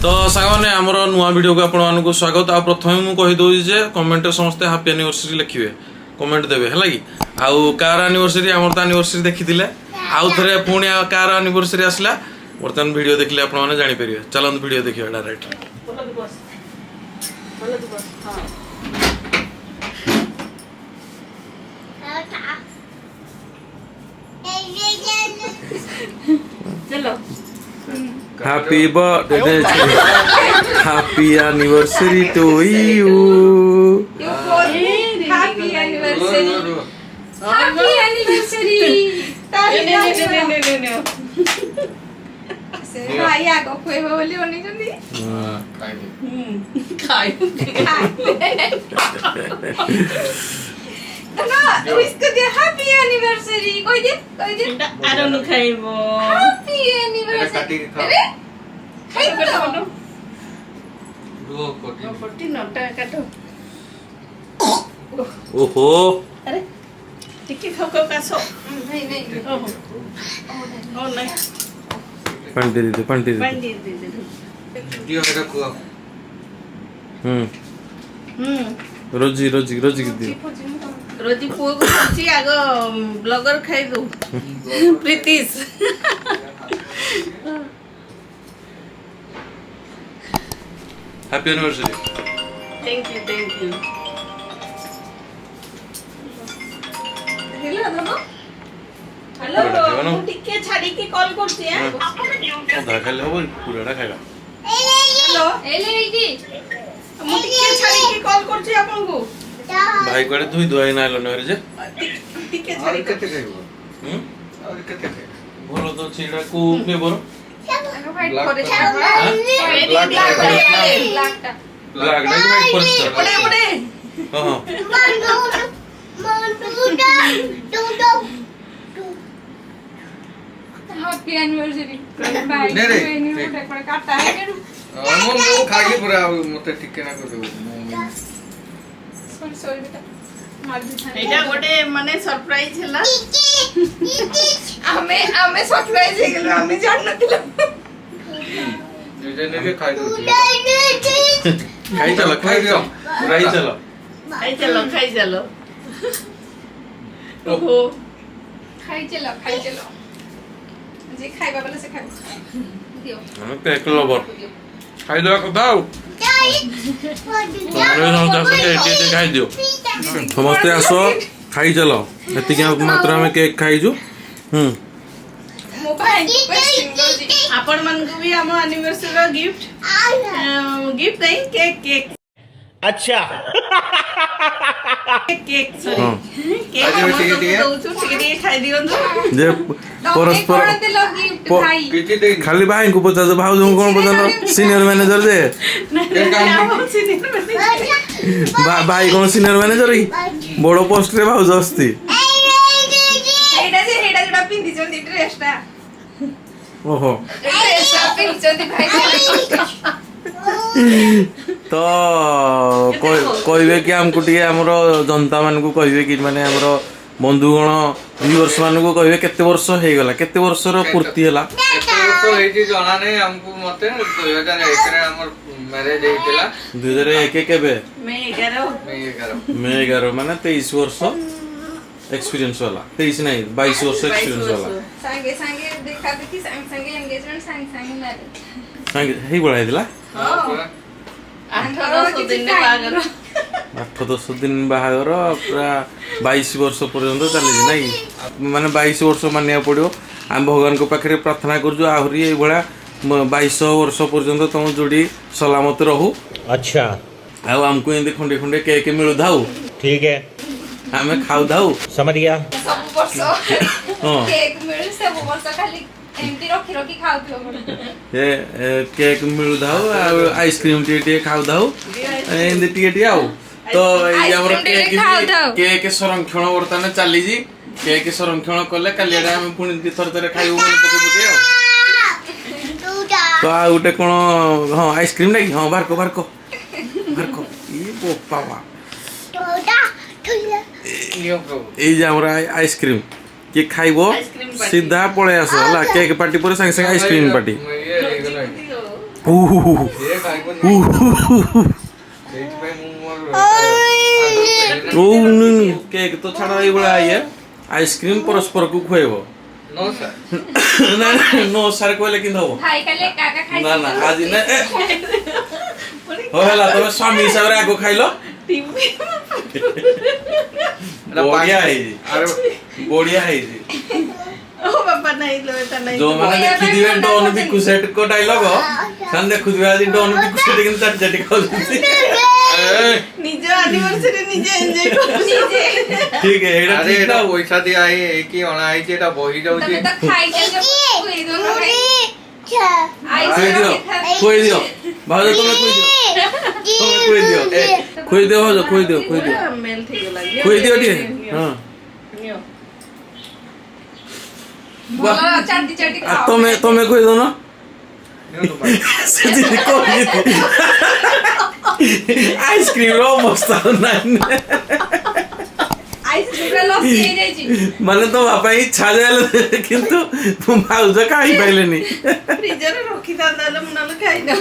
तो सांगने आमर नुआ वीडियो को आपण स्वागत। आ प्रथम मु कहि दउ जे कमेंट समस्त हैप्पी एनिवर्सरी लिखिबे, कमेंट देबे हला कि आउ कार एनिवर्सरी हमर त एनिवर्सरी देखिथिले आउ थरे पुणी कार एनिवर्सरी आसला वर्तमान वीडियो देखले आपण माने जानि परिबे। चलन वीडियो देखियो डायरेक्ट। चलो happy birthday happy anniversary to you happy anniversary happy anniversary से भाई आगो खोइबो बोली ओनी जंदी खाइ ना इसको दे हैप्पी एनिवर्सरी कोई दे आरो न खाइबो हैप्पी एनिवर्सरी अरे खाइबो ना दो कोटी नटा काटो ओहो अरे टिके खाओ कासो नहीं ओहो ओ नहीं पंटी दे दियो मेरा को रोजी की दियो रोजी पुओ को छी आगो ब्लॉगर खाइ दो Pritish happy anniversary. Thank you hello दोनो हेलो मु टिके छाडी के कॉल करती है आधा खाले हो पूराटा खाइबा। हेलो एले इटी मु टिके छाडी के कॉल करती आपन को भाई कोडे दुई दुआई ना लो रे जे टिके छाडी कते खाइबो और कते खाइबो बोलो तो छीड़ा को पे बोलो फाइट करे ब्लैक ब्लैक फर्स्ट बड़े बड़े हां हैप्पी एनिवर्सरी बाय नहीं रे, एनिवर्सरी पर काटा है के मो खागी पूरा मते ठीक ना कर देबो सॉरी बेटा मार दी एटा गोटे माने सरप्राइज हला हमें सरप्राइज हे गेलो हमें जान नथिला जे ने खाई दो खाई चलो खाई चलो ओहो खाई चलो जे खाइबा वाला से खाइ दियो हम केक लवर खाई दो कदाउ खाई दियो समस्ते आसो खाई चलो एति मात्रा में केक खाइजु आपण मन को भी हम एनिवर्सरी रो गिफ्ट नहीं केक अच्छा केक सॉरी केक ठीक खाई दियो जे परस्पर खाली भाई को पचा दो भाउ जो कोन पचा सीनियर मैनेजर जे भाई कोन सीनियर मैनेजर की बड़ो पोस्ट रे भाउ जस्ती एटा जेडा पिंदी जंदी ड्रेसटा ओहो पिंदी जंदी भाई तो कहबे कि हमको टिके हमर जनता मान को कहबे कि माने हमर बंधुगण व्यूअर्स मान को कहबे केते वर्ष हे गला केते वर्ष रो पूर्ति हला केते वर्ष हे जी जणा नै हमको मते 2001 रे हमर मैरिज हेतिला 2001 केबे मैं 11 माने 23 वर्ष एक्सपीरियंस वाला 23 नहीं 22 वर्ष एक्सपीरियंस वाला संगे देखा देखी संगे एंगेजमेंट संगे मैरिज संगे हे बळा हेला हां 8-10 दिन बागर 8-10 दिन बाहागर पूरा 22 वर्ष पर्यंत चली नहीं माने 22 वर्ष मानिया पड़ो हम भगवान को पाखरे प्रार्थना करजु आहुरी ए भळा 22 वर्ष पर्यंत तुम जोड़ी सलामत रहू। अच्छा आ हमको एंदे खंडे खंडे केक मिलु धाऊ ठीक है हमें खाऊ धाऊ समझ गया सब वर्ष केक मिल सब वर्ष खाली एमटी रखी खाउथियो ए केक मिलु धाऊ आइसक्रीम टे खाऊ धाऊ एंदे टे आऊ तो ये हमर केक संरक्षण वर्तमान चली जी केक संरक्षण कले कालियाडा हम पुणी थर खाइबो पके तो आ उटे कोन हां आइसक्रीम नहीं हां बार को ये बोपा এই যে আমরা আইসক্রিম কি খাইবো সিধা পড়ে আসো হলা কেক পার্টি পরে संगे संगे आइसक्रीम पार्टी ସିଏ ଖାଇବନି ସେଇଥିପାଇଁ ମୁଁ ମୋର କେକ୍ ତ ଛାଡ଼ ଏଇଭଳିଆ ଇଏ ଆଇସ୍କ୍ରିମ ପରସ୍ପରକୁ ଖୁଆଇବ नो सर नो ସାର୍ କହିଲେ କିନ୍ତୁ ହବ ଭାଇ କାଲି କାକା ଖାଇ ନା ନା ଆଜି ନା ହଉ ହେଲା ତମେ ସ୍ୱାମୀ ହିସାବରେ ଆଗ ଖାଇଲ ବଢିଆ ହେଇଛି ବଢିଆ ହେଇଛି ओ बाबा नहीं लो एटा नहीं ଯୋଉମାନେ ଦେଖିଥିବେ ଡନ୍ ବିକୁ ସେଟ୍ କ ଡାଇଲଗ ସେମାନେ ଦେଖୁଥିବେ ଆଜି ଡନ୍ ବିକୁ ସେଟ୍ କିନ୍ତୁ ଚାଟି ଚାଟି ଖାଉଛନ୍ତି निजे एनिवर्सरी निजे एंजॉय करो निजे ठीक है एटा अरे ठीक एटा ना पैसा दिया है कि अणा है एटा बही जाउची ତମେ ତ ଖାଇ ଚାଲ କୋଇ ଦो ନା ଭାଇ ଖୁଆଇ ଦିଅ ଭାଉଜ ତମେ ଖୁଆଇ ଦିଅ ଭାଉଜ ଖୁଆଇ ଦିଅ मेल थी गला ଖୁଆଇ ଦିଅ ଟିକେ ହଁ ଭଲ ଚାଟି ଚାଟି आ तमे कोई दो ना सीधी कोई आइसक्रीम रो मस्त नहीं आइसक्रीम रे लस्सी हे जाई छी माने तो बापा इच्छा जाले किंतु भाउज खाई पाइलेनी फ्रीजर रखी था दाल मुनाल खाई ना